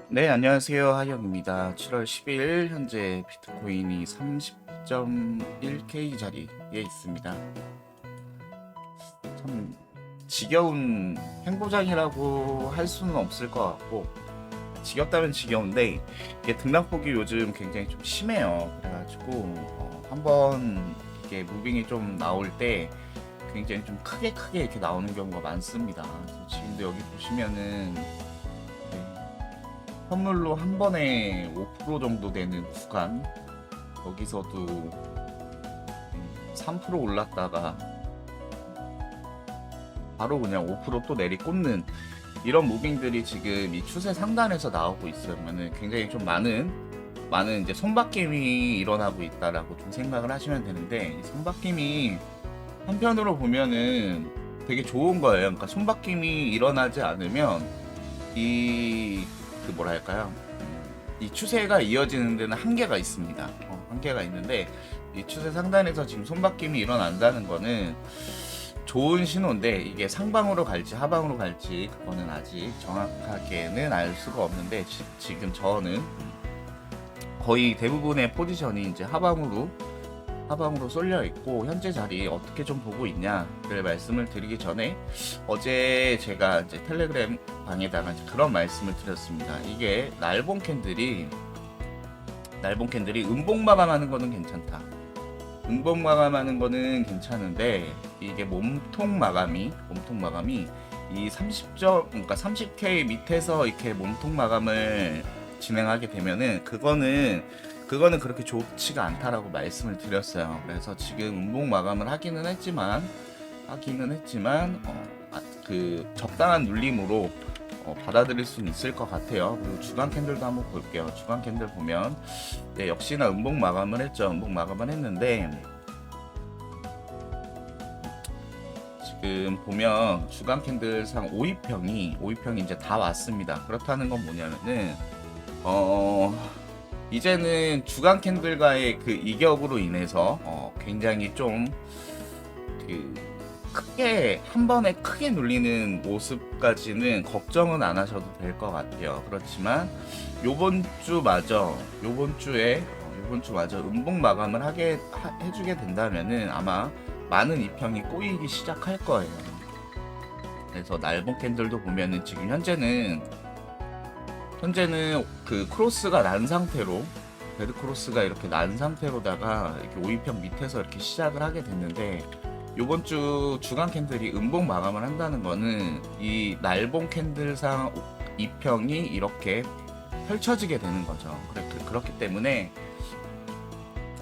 네, 안녕하세요. 하영입니다. 7월 10일 현재 비트코인이 30.1K 자리에 있습니다. 참 지겨운 행보장이라고 할 수는 없을 것 같고, 지겹다면 지겨운데 이게 등락폭이 요즘 굉장히 좀 심해요. 그래가지고 한번 이게 무빙이 좀 나올 때 굉장히 좀 크게 이렇게 나오는 경우가 많습니다. 그래서 지금도 여기 보시면은 선물로 한 번에 5% 정도 되는 구간, 여기서도 3% 올랐다가 바로 그냥 5%또 내리꽂는 이런 무빙들이 지금 이 추세 상단에서 나오고 있으면은 굉장히 좀 많은 이제 손바뀜이 일어나고 있다라고 좀 생각을 하시면 되는데, 이 손바뀜이 한편으로 보면은 되게 좋은 거예요. 그러니까 손바뀜이 일어나지 않으면 이 그 뭐랄까요? 이 추세가 이어지는 데는 한계가 있습니다. 한계가 있는데 이 추세 상단에서 지금 손바뀜이 일어난다는 거는 좋은 신호인데, 이게 상방으로 갈지 하방으로 갈지 그거는 아직 정확하게는 알 수가 없는데, 지금 저는 거의 대부분의 포지션이 이제 하방으로 쏠려 있고, 현재 자리 어떻게 좀 보고 있냐를 말씀을 드리기 전에, 어제 제가 이제 텔레그램 방에다가 이제 그런 말씀을 드렸습니다. 이게 날봉 캔들이 음봉 마감하는 거는 괜찮다. 음봉 마감하는 거는 괜찮은데, 이게 몸통 마감이 이 30점, 그러니까 30K 밑에서 이렇게 몸통 마감을 진행하게 되면은 그거는 그렇게 좋지가 않다라고 말씀을 드렸어요. 그래서 지금 음봉 마감을 하기는 했지만 그 적당한 눌림으로 받아들일 수는 있을 것 같아요. 그리고 주간 캔들도 한번 볼게요. 주간 캔들 보면 역시나 음봉 마감을 했죠. 음봉 마감을 했는데, 지금 보면 주간 캔들상 5위평이 이제 다 왔습니다. 그렇다는 건 뭐냐면은 이제는 주간 캔들과의 그 이격으로 인해서 굉장히 좀 그 크게 한 번에 크게 눌리는 모습까지는 걱정은 안 하셔도 될 것 같아요. 그렇지만 요번 주마저 음봉 마감을 해주게 된다면은 아마 많은 이평이 꼬이기 시작할 거예요. 그래서 날봉 캔들도 보면은 지금 현재는 그 크로스가 난 상태로, 배드 크로스가 이렇게 난 상태로다가 이렇게 5위평 밑에서 이렇게 시작을 하게 됐는데, 요번 주 주간 캔들이 음봉 마감을 한다는 거는 이 날봉 캔들상 2평이 이렇게 펼쳐지게 되는 거죠. 그렇기 때문에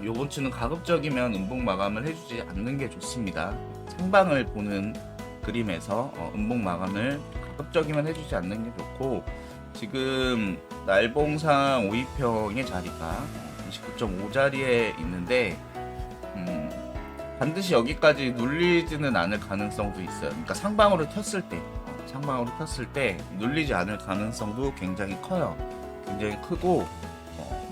요번 주는 가급적이면 음봉 마감을 해주지 않는 게 좋습니다. 상방을 보는 그림에서 음봉 마감을 가급적이면 해주지 않는 게 좋고, 지금 날봉상 5위평의 자리가 29.5 자리에 있는데 반드시 여기까지 눌리지는 않을 가능성도 있어요. 그러니까 상방으로 켰을 때 눌리지 않을 가능성도 굉장히 커요. 굉장히 크고,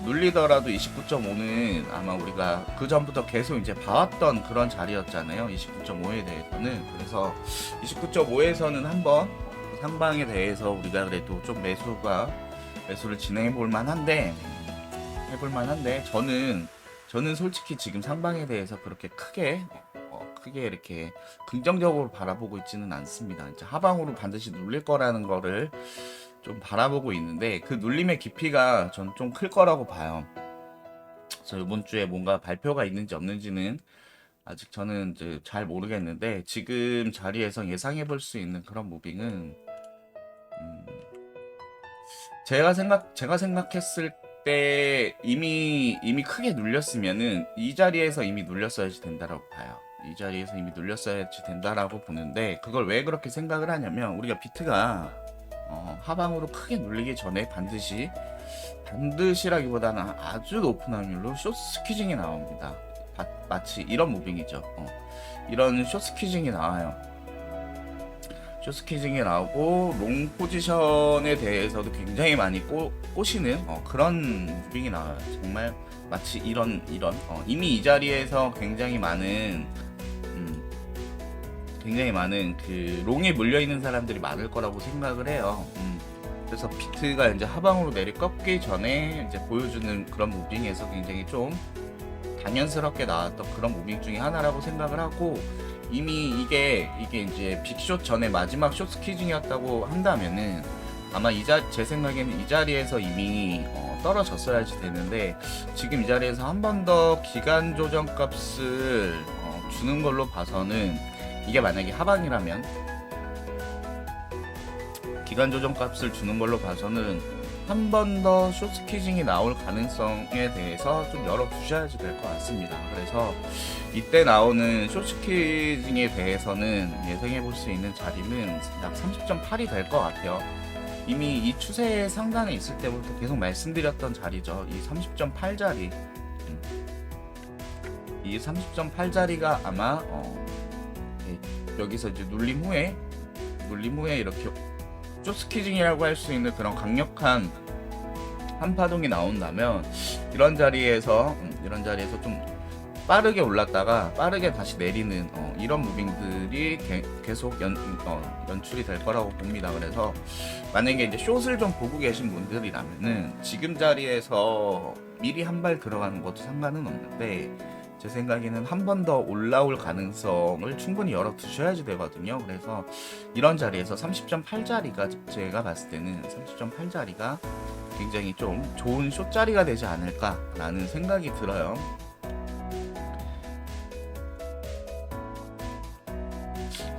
눌리더라도 29.5는 아마 우리가 그 전부터 계속 이제 봐왔던 그런 자리였잖아요. 29.5에 대해서는. 그래서 29.5에서는 한번 상방에 대해서 우리가 그래도 좀 매수를 진행해 볼 만한데, 저는 솔직히 지금 상방에 대해서 그렇게 크게 이렇게 긍정적으로 바라보고 있지는 않습니다. 이제 하방으로 반드시 눌릴 거라는 거를 좀 바라보고 있는데, 그 눌림의 깊이가 전 좀 클 거라고 봐요. 그래서 이번 주에 뭔가 발표가 있는지 없는지는 아직 저는 이제 잘 모르겠는데, 지금 자리에서 예상해 볼 수 있는 그런 무빙은 제가 생각했을 때 이미 크게 눌렸으면은 이 자리에서 이미 눌렸어야지 된다라고 봐요. 이 자리에서 이미 눌렸어야지 된다라고 보는데, 그걸 왜 그렇게 생각을 하냐면, 우리가 비트가 하방으로 크게 눌리기 전에 반드시라기보다는 아주 높은 확률로 숏 스퀴징이 나옵니다. 마치 이런 무빙이죠. 이런 숏 스퀴징이 나와요. 쇼스키징이 나오고, 롱 포지션에 대해서도 굉장히 많이 꼬시는 그런 무빙이 나와요. 정말 마치 이런 이미 이 자리에서 굉장히 많은 그 롱에 물려 있는 사람들이 많을 거라고 생각을 해요. 그래서 비트가 이제 하방으로 내리 꺾기 전에 이제 보여주는 그런 무빙에서 굉장히 좀 당연스럽게 나왔던 그런 무빙 중에 하나라고 생각을 하고, 이미 이게 이제 빅숏 전에 마지막 숏 스퀴징이었다고 한다면은 아마 제 생각에는 이 자리에서 이미 떨어졌어야지 되는데, 지금 이 자리에서 한 번 더 기간 조정 값을 주는 걸로 봐서는, 이게 만약에 하방이라면 기간 조정 값을 주는 걸로 봐서는 한 번 더 숏스퀴징이 나올 가능성에 대해서 좀 열어두셔야지 될 것 같습니다. 그래서 이때 나오는 숏스퀴징에 대해서는 예상해 볼 수 있는 자리는 약 30.8이 될 것 같아요. 이미 이 추세 상단에 있을 때부터 계속 말씀드렸던 자리죠. 이 30.8 자리. 이 30.8 자리가 아마 여기서 이제 눌림 후에 이렇게 숏스퀴징이라고 할 수 있는 그런 강력한 한파동이 나온다면, 이런 자리에서 좀 빠르게 올랐다가 빠르게 다시 내리는 이런 무빙들이 계속 연출이 될 거라고 봅니다. 그래서 만약에 이제 숏을 좀 보고 계신 분들이라면은 지금 자리에서 미리 한 발 들어가는 것도 상관은 없는데, 제 생각에는 한 번 더 올라올 가능성을 충분히 열어두셔야지 되거든요. 그래서 이런 자리에서 30.8 자리가, 제가 봤을 때는 30.8 자리가 굉장히 좀 좋은 숏 자리가 되지 않을까라는 생각이 들어요.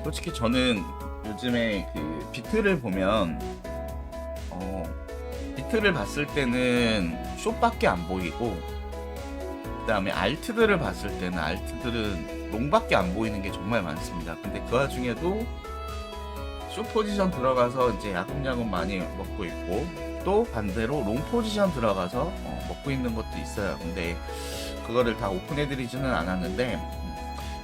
솔직히 저는 요즘에 그 비트를 보면 비트를 봤을 때는 숏밖에 안 보이고, 그 다음에 알트들을 봤을 때는 알트들은 롱밖에 안 보이는 게 정말 많습니다. 근데 그 와중에도 숏 포지션 들어가서 이제 야금야금 많이 먹고 있고, 또 반대로 롱 포지션 들어가서 먹고 있는 것도 있어요. 근데 그거를 다 오픈해드리지는 않았는데,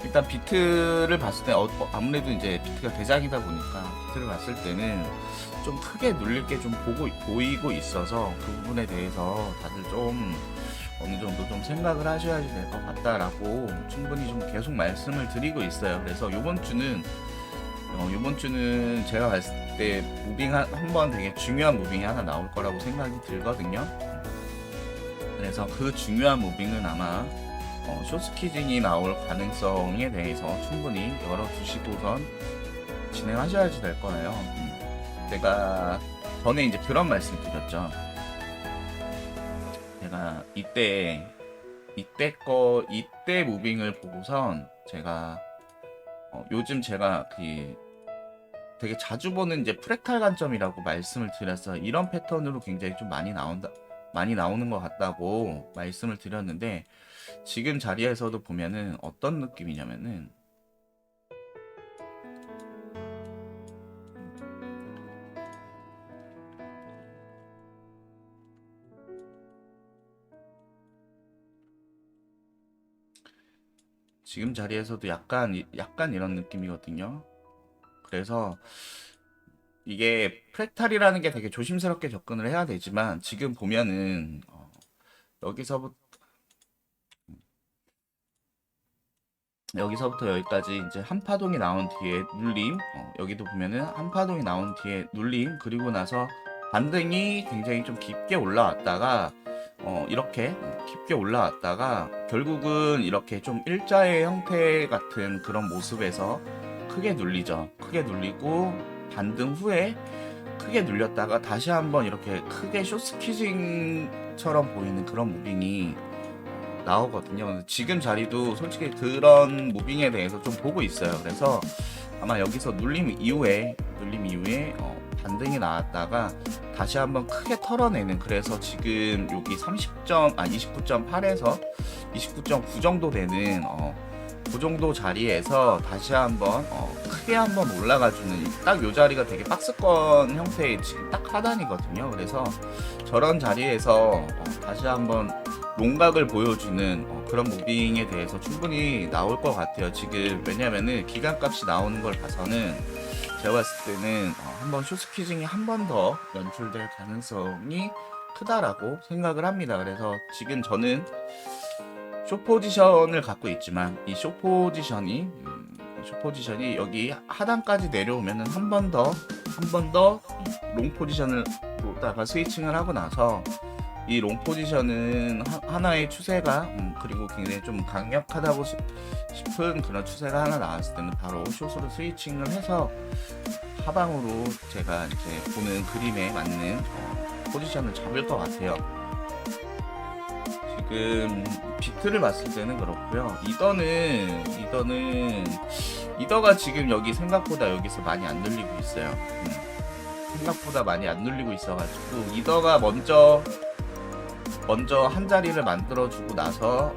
일단 비트를 봤을 때 아무래도 이제 비트가 대장이다 보니까 비트를 봤을 때는 좀 크게 눌릴 게 좀 보이고 있어서, 그 부분에 대해서 다들 좀 어느 정도 좀 생각을 하셔야지 될 것 같다라고 충분히 좀 계속 말씀을 드리고 있어요. 그래서 이번 주는 제가 봤을 때 무빙 한번 되게 중요한 무빙이 하나 나올 거라고 생각이 들거든요. 그래서 그 중요한 무빙은 아마 숏스퀴징이 나올 가능성에 대해서 충분히 열어두시고선 진행하셔야지 될 거예요. 제가 전에 이제 그런 말씀 드렸죠. 제가 이때 무빙을 보고선 제가 요즘 제가 되게 자주 보는 이제 프랙탈 관점이라고 말씀을 드렸어요. 이런 패턴으로 굉장히 좀 많이 나오는 것 같다고 말씀을 드렸는데, 지금 자리에서도 보면은 어떤 느낌이냐면은, 지금 자리에서도 약간 이런 느낌이거든요. 그래서 이게 프랙탈이라는 게 되게 조심스럽게 접근을 해야 되지만, 지금 보면은 여기서부터 여기까지 이제 한파동이 나온 뒤에 눌림, 여기도 보면은 한파동이 나온 뒤에 눌림, 그리고 나서 반등이 굉장히 좀 깊게 올라왔다가 이렇게 깊게 올라왔다가 결국은 이렇게 좀 일자의 형태 같은 그런 모습에서 크게 눌리죠. 크게 눌리고 반등 후에 크게 눌렸다가 다시 한번 이렇게 크게 숏스퀴징처럼 보이는 그런 무빙이 나오거든요. 지금 자리도 솔직히 그런 무빙에 대해서 좀 보고 있어요. 그래서 아마 여기서 눌림 이후에 반등이 나왔다가 다시 한번 크게 털어내는, 그래서 지금 여기 29.8에서 29.9 정도 되는 그 정도 자리에서 다시 한번 크게 한번 올라가주는, 딱 요 자리가 되게 박스권 형태의 지금 딱 하단이거든요. 그래서 저런 자리에서 다시 한번 롱각을 보여주는 그런 무빙에 대해서 충분히 나올 것 같아요. 지금 왜냐면은 기간값이 나오는 걸 봐서는 제가 봤을 때는 한번 숏스퀴징이 한 번 더 연출될 가능성이 크다라고 생각을 합니다. 그래서 지금 저는 숏 포지션을 갖고 있지만, 이 숏 포지션이 여기 하단까지 내려오면은 한 번 더 롱 포지션을 쪽으로다가 스위칭을 하고 나서 이 롱 포지션은 하나의 추세가 그리고 굉장히 좀 강력하다고 싶은 그런 추세가 하나 나왔을 때는 바로 숏으로 스위칭을 해서 하방으로 제가 이제 보는 그림에 맞는 포지션을 잡을 것 같아요. 지금 비트를 봤을 때는 그렇고요. 이더가 지금 여기 생각보다 여기서 많이 안 눌리고 있어요. 생각보다 많이 안 눌리고 있어가지고 이더가 먼저 한 자리를 만들어주고 나서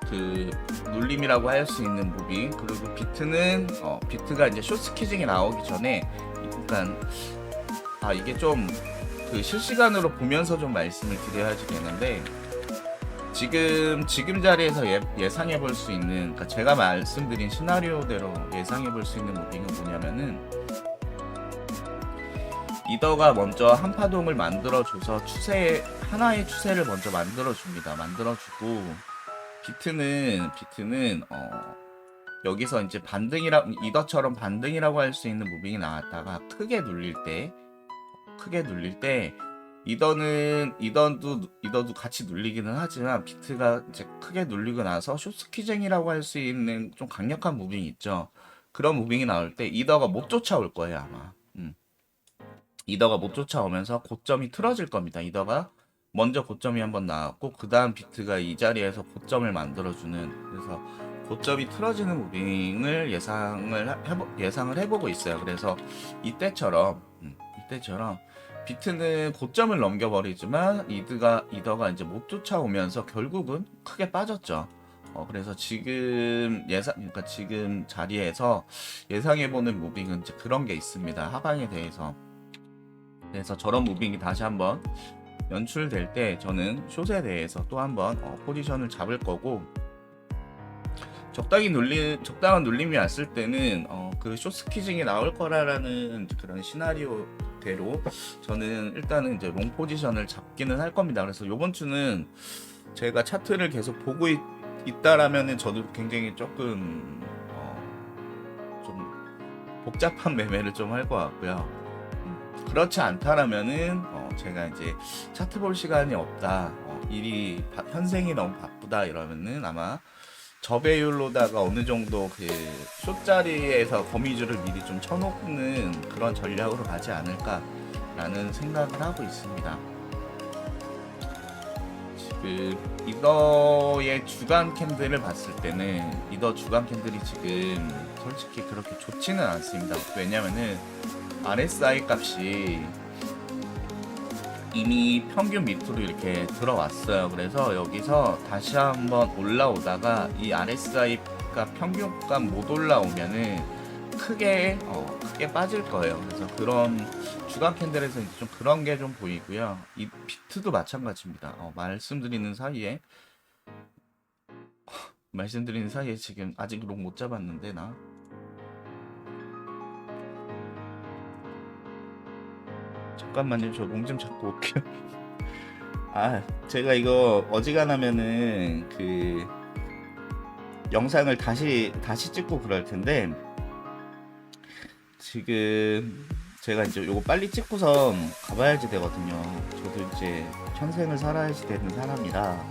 그 눌림이라고 할 수 있는 무빙, 그리고 비트가 이제 숏 스키징이 나오기 전에, 그러니까 이게 좀 그 실시간으로 보면서 좀 말씀을 드려야지 되는데, 지금 자리에서 예상해 볼 수 있는, 그러니까 제가 말씀드린 시나리오대로 예상해 볼 수 있는 무빙은 뭐냐면은, 이더가 먼저 한 파동을 만들어줘서 하나의 추세를 먼저 만들어줍니다. 만들어주고, 비트는 여기서 이제 이더처럼 반등이라고 할 수 있는 무빙이 나왔다가 크게 눌릴 때 이더도 같이 눌리기는 하지만 비트가 이제 크게 눌리고 나서 숏스키쟁이라고 할 수 있는 좀 강력한 무빙이 있죠. 그런 무빙이 나올 때 이더가 못 쫓아올 거예요, 아마. 이더가 못 쫓아오면서 고점이 틀어질 겁니다. 이더가 먼저 고점이 한번 나왔고, 그 다음 비트가 이 자리에서 고점을 만들어주는, 그래서 고점이 틀어지는 무빙을 예상을 해보고 있어요. 그래서 이때처럼 비트는 고점을 넘겨버리지만 이더가 이제 못 쫓아오면서 결국은 크게 빠졌죠. 그래서 그러니까 지금 자리에서 예상해보는 무빙은 이제 그런 게 있습니다. 하방에 대해서. 그래서 저런 무빙이 다시 한번 연출될 때 저는 숏에 대해서 또 한번 포지션을 잡을 거고, 적당한 눌림이 왔을 때는 그 숏 스키징이 나올 거라는 그런 시나리오대로 저는 일단은 이제 롱 포지션을 잡기는 할 겁니다. 그래서 이번 주는 제가 차트를 계속 보고 있다라면은 저도 굉장히 조금 좀 복잡한 매매를 좀 할 것 같고요. 그렇지 않다라면은 제가 이제 차트 볼 시간이 없다, 현생이 너무 바쁘다 이러면은 아마 저배율로다가 어느 정도 그 숏자리에서 거미줄을 미리 좀 쳐놓는 그런 전략으로 가지 않을까라는 생각을 하고 있습니다. 지금 이더의 주간 캔들을 봤을 때는 이더 주간 캔들이 지금 솔직히 그렇게 좋지는 않습니다. 왜냐면은 RSI 값이 이미 평균 밑으로 이렇게 들어왔어요. 그래서 여기서 다시 한번 올라오다가 이 RSI가 평균값 못 올라오면은 크게 빠질 거예요. 그래서 그런 주간 캔들에서 좀 그런 게 좀 보이고요. 이 비트도 마찬가지입니다. 말씀드리는 사이에 지금 아직 롱 못 잡았는데 나. 잠깐만요, 저 롱 좀 잡고 올게요. 제가 이거 어지간하면은 그 영상을 다시 찍고 그럴 텐데, 지금 제가 이제 요거 빨리 찍고선 가봐야지 되거든요. 저도 이제 현생을 살아야지 되는 사람이라.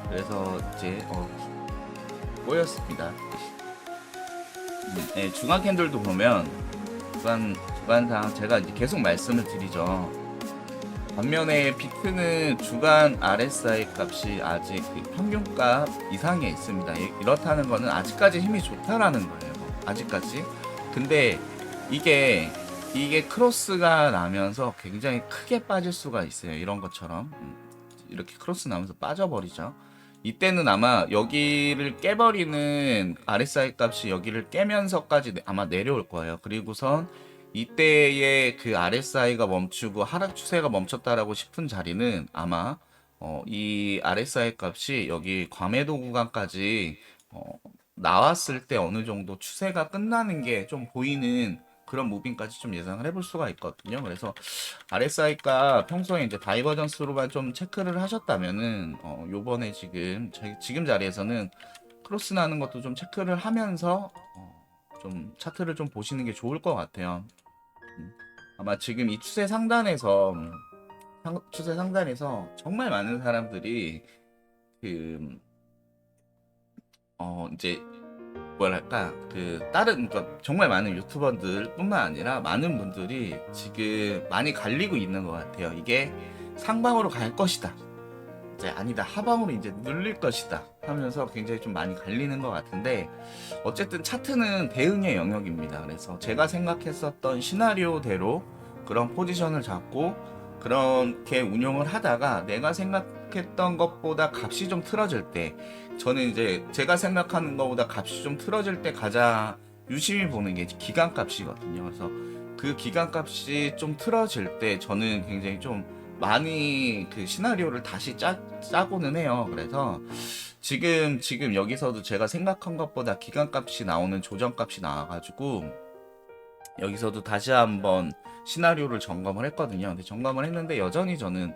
그래서 이제 꼬였습니다. 네, 중간 캔들도 보면 주간상 제가 이제 계속 말씀을 드리죠. 반면에 비트는 주간 RSI 값이 아직 그 평균값 이상에 있습니다. 이렇다는 거는 아직까지 힘이 좋다라는 거예요. 아직까지. 근데 이게 크로스가 나면서 굉장히 크게 빠질 수가 있어요. 이런 것처럼 이렇게 크로스 나면서 빠져버리죠. 이때는 아마 여기를 깨버리는 RSI 값이 여기를 깨면서까지 아마 내려올 거예요. 그리고선 이때의 그 RSI가 멈추고 하락 추세가 멈췄다라고 싶은 자리는 아마 이 RSI 값이 여기 과매도 구간까지 나왔을 때 어느 정도 추세가 끝나는 게 좀 보이는 그런 무빙까지 좀 예상을 해볼 수가 있거든요. 그래서 RSI가 평소에 이제 다이버전스로만 좀 체크를 하셨다면은 요번에 지금 자리에서는 크로스 나는 것도 좀 체크를 하면서 좀 차트를 좀 보시는 게 좋을 것 같아요. 아마 지금 이 추세 상단에서 정말 많은 사람들이 그 이제 뭐랄까 다른 그러니까 정말 많은 유튜버들뿐만 아니라 많은 분들이 지금 많이 갈리고 있는 것 같아요. 이게 상방으로 갈 것이다, 이제 아니다 하방으로 이제 눌릴 것이다 하면서 굉장히 좀 많이 갈리는 것 같은데, 어쨌든 차트는 대응의 영역입니다. 그래서 제가 생각했었던 시나리오대로 그런 포지션을 잡고 그렇게 운용을 하다가 내가 생각했던 것보다 값이 좀 틀어질 때, 저는 이제 제가 생각하는 것보다 값이 좀 틀어질 때 가장 유심히 보는 게 기간값이거든요. 그래서 그 기간값이 좀 틀어질 때 저는 굉장히 좀 많이 그 시나리오를 다시 짜고는 해요. 그래서 지금 여기서도 제가 생각한 것보다 기간값이 나오는 조정값이 나와가지고 여기서도 다시 한번 시나리오를 점검을 했거든요. 근데 점검을 했는데 여전히 저는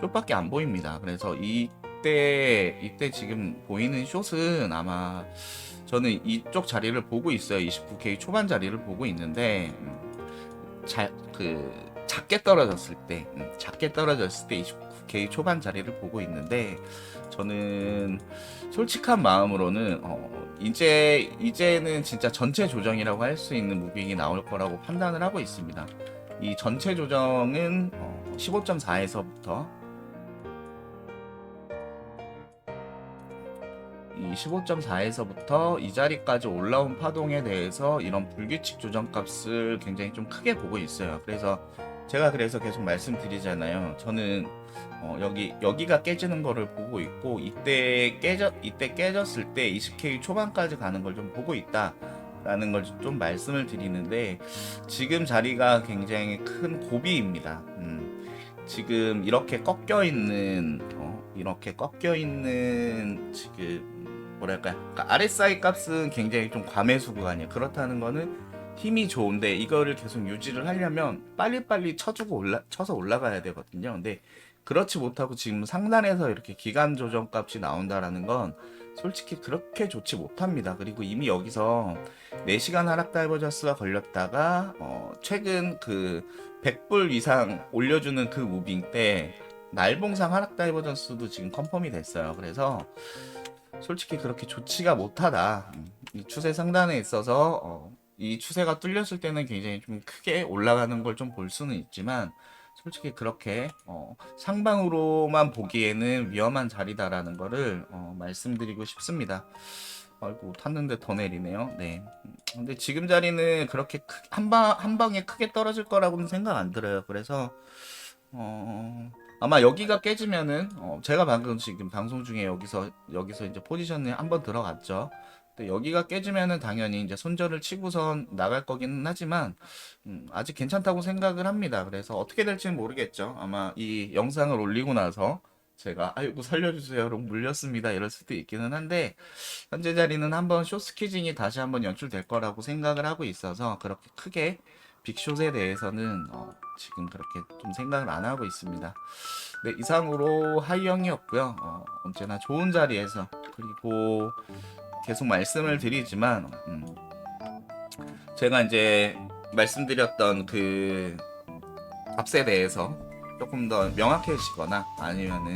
숏밖에 안 보입니다. 그래서 이때 지금 보이는 숏은 아마 저는 이쪽 자리를 보고 있어요. 29K 초반 자리를 보고 있는데 작게 떨어졌을 때 29K 초반 자리를 보고 있는데, 저는 솔직한 마음으로는 이제는 진짜 전체 조정이라고 할 수 있는 무빙이 나올 거라고 판단을 하고 있습니다. 이 전체 조정은 15.4에서부터 이 15.4에서부터 이 자리까지 올라온 파동에 대해서 이런 불규칙 조정값을 굉장히 좀 크게 보고 있어요. 제가 계속 말씀드리잖아요. 저는 여기가 깨지는 거를 보고 있고, 이때 깨졌을 때 20K 초반까지 가는 걸 좀 보고 있다라는 걸 좀 말씀을 드리는데, 지금 자리가 굉장히 큰 고비입니다. 지금 이렇게 꺾여 있는 지금 뭐랄까, 그러니까 RSI 값은 굉장히 좀 과매수 구간이에요. 그렇다는 거는 힘이 좋은데 이거를 계속 유지를 하려면 빨리빨리 쳐서 올라가야 되거든요. 근데 그렇지 못하고 지금 상단에서 이렇게 기간 조정 값이 나온다라는 건 솔직히 그렇게 좋지 못합니다. 그리고 이미 여기서 4시간 하락 다이버전스가 걸렸다가 최근 그 100불 이상 올려주는 그 무빙 때 날봉상 하락 다이버전스도 지금 컨펌이 됐어요. 그래서 솔직히 그렇게 좋지가 못하다. 이 추세 상단에 있어서 이 추세가 뚫렸을 때는 굉장히 좀 크게 올라가는 걸 좀 볼 수는 있지만, 솔직히 그렇게 상방으로만 보기에는 위험한 자리다라는 거를 말씀드리고 싶습니다. 아이고, 탔는데 더 내리네요. 네. 근데 지금 자리는 그렇게 한 방에 크게 떨어질 거라고는 생각 안 들어요. 그래서 아마 여기가 깨지면은 제가 방금 지금 방송 중에 여기서 이제 포지션에 한번 들어갔죠. 근데 여기가 깨지면은 당연히 이제 손절을 치고선 나갈 거기는 하지만 아직 괜찮다고 생각을 합니다. 그래서 어떻게 될지는 모르겠죠. 아마 이 영상을 올리고 나서 제가 아이고 살려주세요 라고 물렸습니다 이럴 수도 있기는 한데, 현재 자리는 한번 숏스퀴징이 다시 한번 연출될 거라고 생각을 하고 있어서 그렇게 크게 빅숏에 대해서는 지금 그렇게 좀 생각을 안 하고 있습니다. 네, 이상으로 하이영이었고요. 언제나 좋은 자리에서, 그리고 계속 말씀을 드리지만 제가 이제 말씀드렸던 그 값에 대해서 조금 더 명확해지거나 아니면은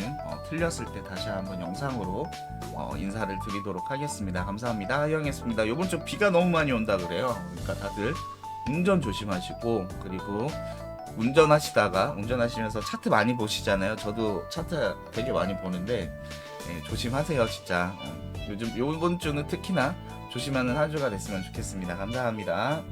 틀렸을 때 다시 한번 영상으로 인사를 드리도록 하겠습니다. 감사합니다. 하이영이었습니다. 이번 주 비가 너무 많이 온다 그래요. 그러니까 다들 운전 조심하시고, 그리고 운전하시면서 차트 많이 보시잖아요. 저도 차트 되게 많이 보는데 조심하세요 진짜. 요번 주는 특히나 조심하는 한 주가 됐으면 좋겠습니다. 감사합니다.